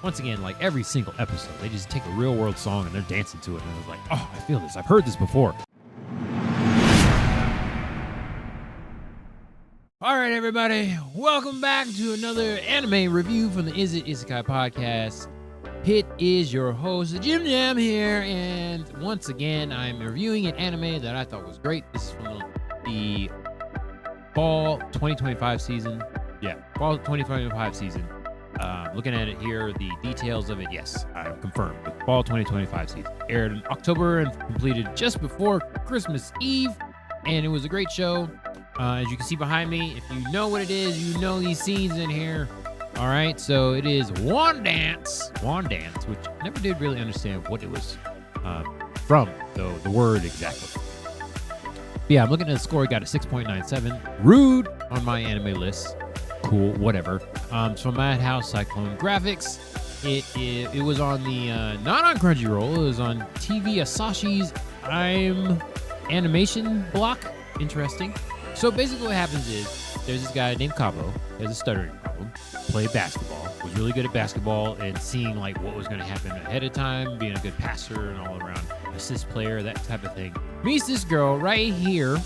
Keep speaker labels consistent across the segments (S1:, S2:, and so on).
S1: once again, like every single episode, they just take a real world song and they're dancing to it. And I was like, oh, I feel this. I've heard this before. All right, everybody. Welcome back to another anime review from the Is It Isekai podcast. It is your host, Jim Jam here. And once again, I'm reviewing an anime that I thought was great. This is from the fall 2025 season. Yeah, fall 2025 season. Looking at it here, the details of it, yes, I'm confirmed. The fall 2025 season aired in October and completed just before Christmas Eve. And it was a great show. As you can see behind me, if you know what it is, you know these scenes in here. All right, so it is Wandance, which I never did really understand what it was from, though, the word exactly. But yeah, I'm looking at the score. It got a 6.97. Rude on my anime list. Cool, whatever. It's from Madhouse Cyclone Graphics. It was on the, not on Crunchyroll, it was on TV Asashi's animation block. Interesting. So basically what happens is there's this guy named Kabo, has a stuttering problem, played basketball, was really good at basketball and seeing like what was going to happen ahead of time, being a good passer and all around assist player, that type of thing. Meets this girl right here.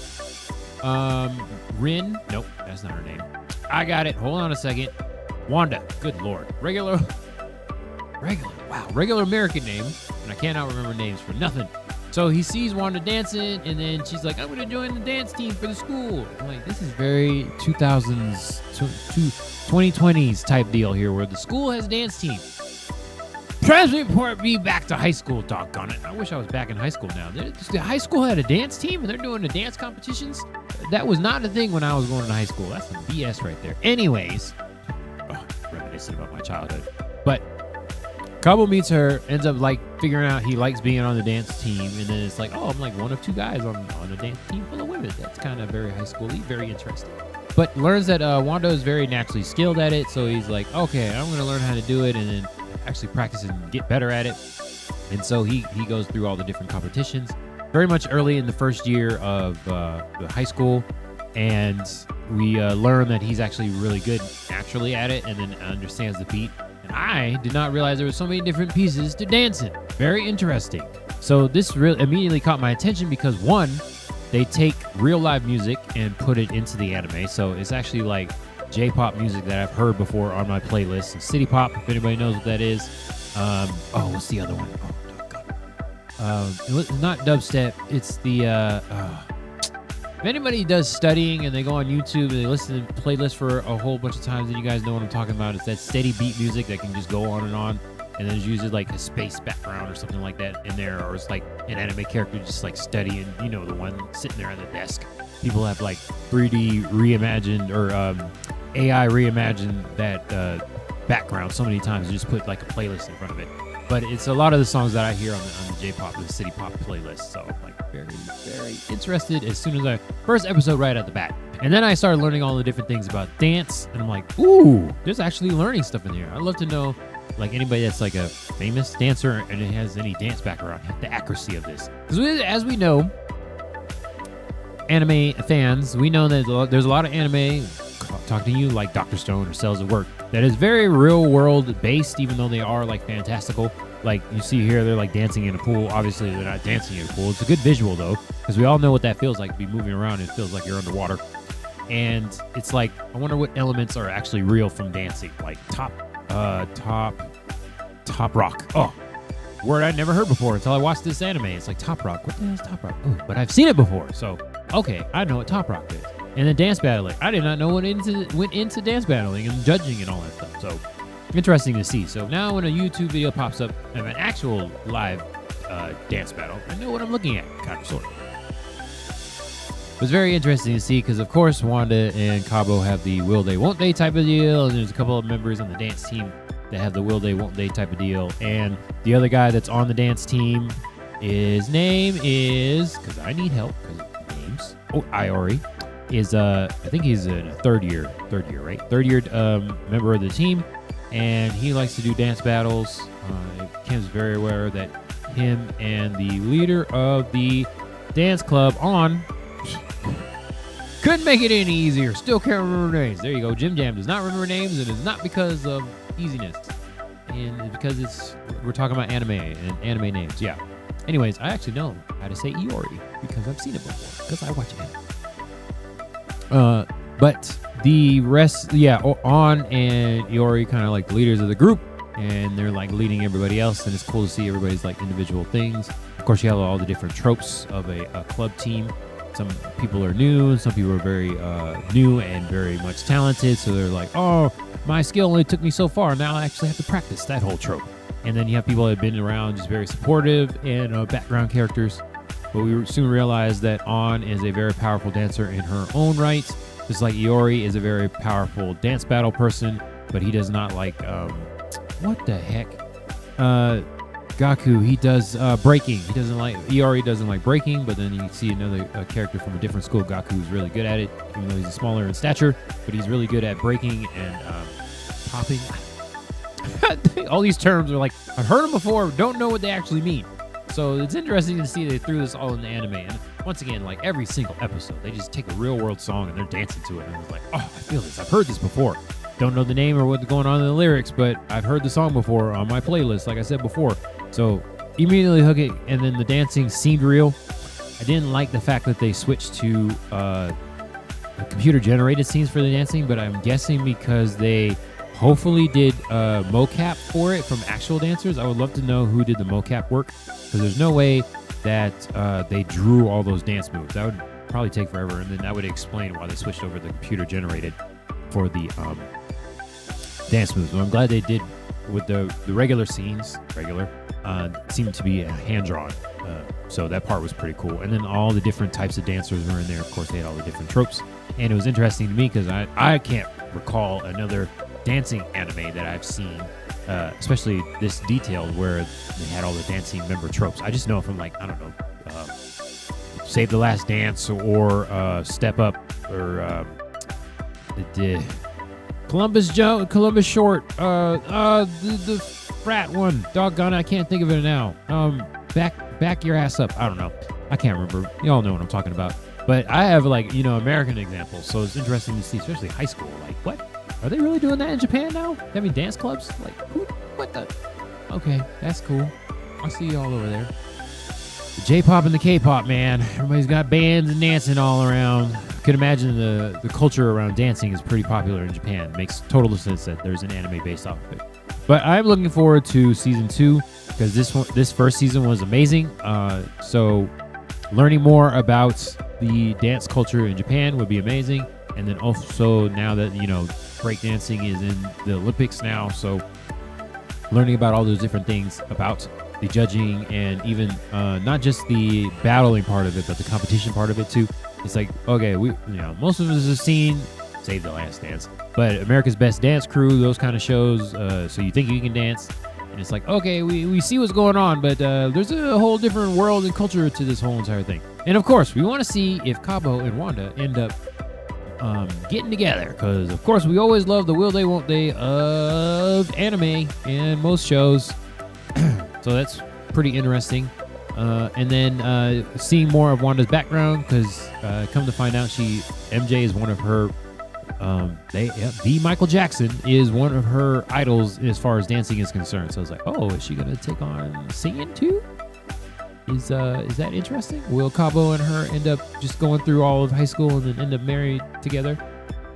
S1: Rin. Nope, that's not her name. I got it. Hold on a second. Wanda. Good Lord. Regular American name. And I cannot remember names for nothing. So he sees Wanda dancing, and then she's like, I'm going to join the dance team for the school. I'm like, this is very 2020s type deal here, where the school has a dance team. Transport me back to high school, doggone it. I wish I was back in high school now. The high school had a dance team, and they're doing the dance competitions. That was not a thing when I was going to high school. That's some BS right there. Anyways, reminiscing about my childhood. But Kabo meets her, ends up like figuring out he likes being on the dance team, and then it's like, oh, I'm like one of two guys on the dance team full of women. That's kind of very high school-y, very interesting. But learns that Wanda is very naturally skilled at it, so he's like, okay, I'm going to learn how to do it, and then actually practice and get better at it. And so he goes through all the different competitions, very much early in the first year of the high school, and we learn that he's actually really good naturally at it, and then understands the beat. I did not realize there were so many different pieces to dancing. Very interesting. So this really immediately caught my attention because, one, they take real live music and put it into the anime. So it's actually like J-pop music that I've heard before on my playlist. And City Pop, if anybody knows what that is. What's the other one? It's not dubstep. It's the... If anybody does studying and they go on YouTube and they listen to playlists for a whole bunch of times, then you guys know what I'm talking about. It's that steady beat music that can just go on, and then there's usually like a space background or something like that in there, or it's like an anime character just like studying, you know, the one sitting there at the desk. People have like 3D reimagined or AI reimagined that background so many times. You just put like a playlist in front of it. But it's a lot of the songs that I hear on the J-pop, the City Pop playlist. So I'm like very, very interested as soon as first episode right at the bat. And then I started learning all the different things about dance. And I'm like, ooh, there's actually learning stuff in here. I'd love to know, like, anybody that's like a famous dancer and it has any dance background, the accuracy of this. Because as we know, anime fans, we know that there's a lot of anime, talking to you like Dr. Stone or Cells at Work, that is very real world based, even though they are like fantastical. Like you see here, they're like dancing in a pool. Obviously, they're not dancing in a pool. It's a good visual though, because we all know what that feels like to be moving around. It feels like you're underwater. And it's like, I wonder what elements are actually real from dancing. Like top rock. Oh, word I'd never heard before until I watched this anime. It's like top rock. What the hell is top rock? Oh, but I've seen it before. So, okay, I know what top rock is. And then dance battling. I did not know what went into dance battling and judging and all that stuff. So interesting to see. So now when a YouTube video pops up of an actual live dance battle, I know what I'm looking at, kind of, sort of. It was very interesting to see because, of course, Wanda and Kabo have the will they, won't they type of deal. And there's a couple of members on the dance team that have the will they, won't they type of deal. And the other guy that's on the dance team, his name is, because I need help, because names, Iori. Is I think he's in a third year, right? Third year member of the team, and he likes to do dance battles. Kim's very aware that him and the leader of the dance club couldn't make it any easier. Still can't remember names. There you go. Jim Jam does not remember names, and it's not because of easiness. and because we're talking about anime and anime names. Yeah. Anyways, I actually know how to say Iori because I've seen it before because I watch anime. But the rest, On and Iori kind of like the leaders of the group, and they're like leading everybody else, and it's cool to see everybody's like individual things. Of course, you have all the different tropes of a club team. Some people are new, some people are very new and very much talented, so they're like, oh, my skill only took me so far, now I actually have to practice that whole trope. And then you have people that have been around, just very supportive and background characters. But we soon realized that On is a very powerful dancer in her own right, just like Iori is a very powerful dance battle person, but he does not like, what the heck? Gaku, he does breaking. He doesn't like, Iori doesn't like breaking, but then you see another character from a different school, Gaku, who's really good at it, even though he's smaller in stature, but he's really good at breaking and popping. All these terms are like, I've heard them before, don't know what they actually mean. So it's interesting to see they threw this all in the anime. And once again, like every single episode, they just take a real world song and they're dancing to it. And it's like, oh, I feel this. I've heard this before. Don't know the name or what's going on in the lyrics, but I've heard the song before on my playlist, like I said before. So immediately hook it. And then the dancing seemed real. I didn't like the fact that they switched to computer generated scenes for the dancing, but I'm guessing because they hopefully did mocap for it from actual dancers. I would love to know who did the mocap work, because there's no way that they drew all those dance moves. That would probably take forever, and then that would explain why they switched over to the computer generated for the dance moves. Well, I'm glad they did with the regular scenes. Seemed to be hand drawn, so that part was pretty cool. And then all the different types of dancers were in there. Of course, they had all the different tropes, and it was interesting to me because I can't recall another dancing anime that I've seen, especially this detailed, where they had all the dancing member tropes. I just know from, like, I don't know, Save the Last Dance or Step Up or Columbus Short, the frat one. Doggone it, I can't think of it now. Back your ass up. I don't know. I can't remember. You all know what I'm talking about. But I have, like, American examples, so it's interesting to see, especially high school. Like, what? Are they really doing that in Japan now? Having dance clubs? Like, what the? Okay, that's cool. I'll see you all over there. The J-pop and the K-pop, man. Everybody's got bands and dancing all around. I could imagine the culture around dancing is pretty popular in Japan. It makes total sense that there's an anime based off of it. But I'm looking forward to season 2 because this first season was amazing. So learning more about the dance culture in Japan would be amazing. And then also now that, breakdancing is in the Olympics now, so learning about all those different things about the judging and even not just the battling part of it, but the competition part of it too. It's like, okay, most of us have seen Save the Last Dance, but America's Best Dance Crew, those kind of shows, so you think you can dance, and it's like, okay, we see what's going on, but there's a whole different world and culture to this whole entire thing. And of course, we want to see if Kabo and Wanda end up getting together, because of course we always love the will they won't they of anime and most shows. So that's pretty interesting. And then seeing more of Wanda's background, because come to find out, MJ is one of her the Michael Jackson is one of her idols as far as dancing is concerned. So I was like, oh, is she gonna take on singing too? Is that interesting? Will Kabo and her end up just going through all of high school and then end up married together?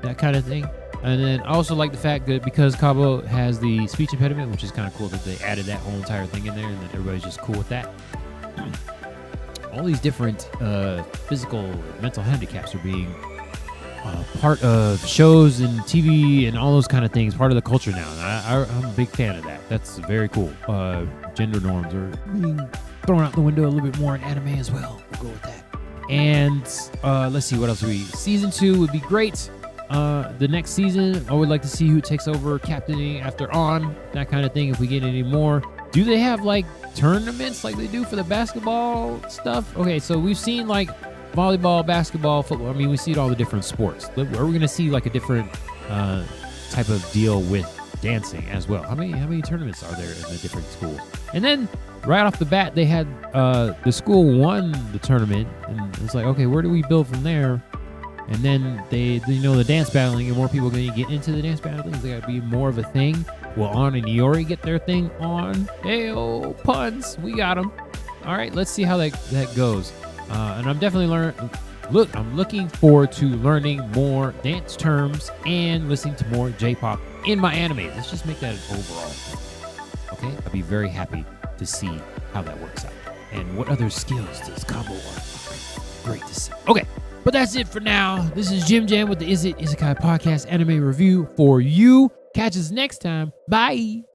S1: That kind of thing. And then I also like the fact that because Kabo has the speech impediment, which is kind of cool that they added that whole entire thing in there, and that everybody's just cool with that. All these different physical, mental handicaps are being part of shows and TV and all those kind of things, part of the culture now. And I'm a big fan of that. That's very cool. Gender norms are being thrown out the window a little bit more in anime as well. We'll go with that. And let's see, what else Season 2 would be great. The next season, I would like to see who takes over captaining after On, that kind of thing, if we get any more. Do they have, like, tournaments like they do for the basketball stuff? Okay, so we've seen, like, volleyball, basketball, football. I mean, we see it all the different sports. Are we going to see, like, a different type of deal with dancing as well? How many tournaments are there in the different schools? And then right off the bat, they had the school won the tournament, and it's like, okay, where do we build from there? And then the dance battling, and more people are going to get into the dance battling. They got to be more of a thing. Will On and Iori get their thing on? Hey, oh, puns. We got them. All right, let's see how that goes. And I'm definitely I'm looking forward to learning more dance terms and listening to more J-pop in my anime. Let's just make that an overall thing. Okay? I'll be very happy to see how that works out. And what other skills does Kabo want? Great to see. Okay, but that's it for now. This is Jim Jam with the Is It Isekai Podcast anime review for you. Catch us next time. Bye.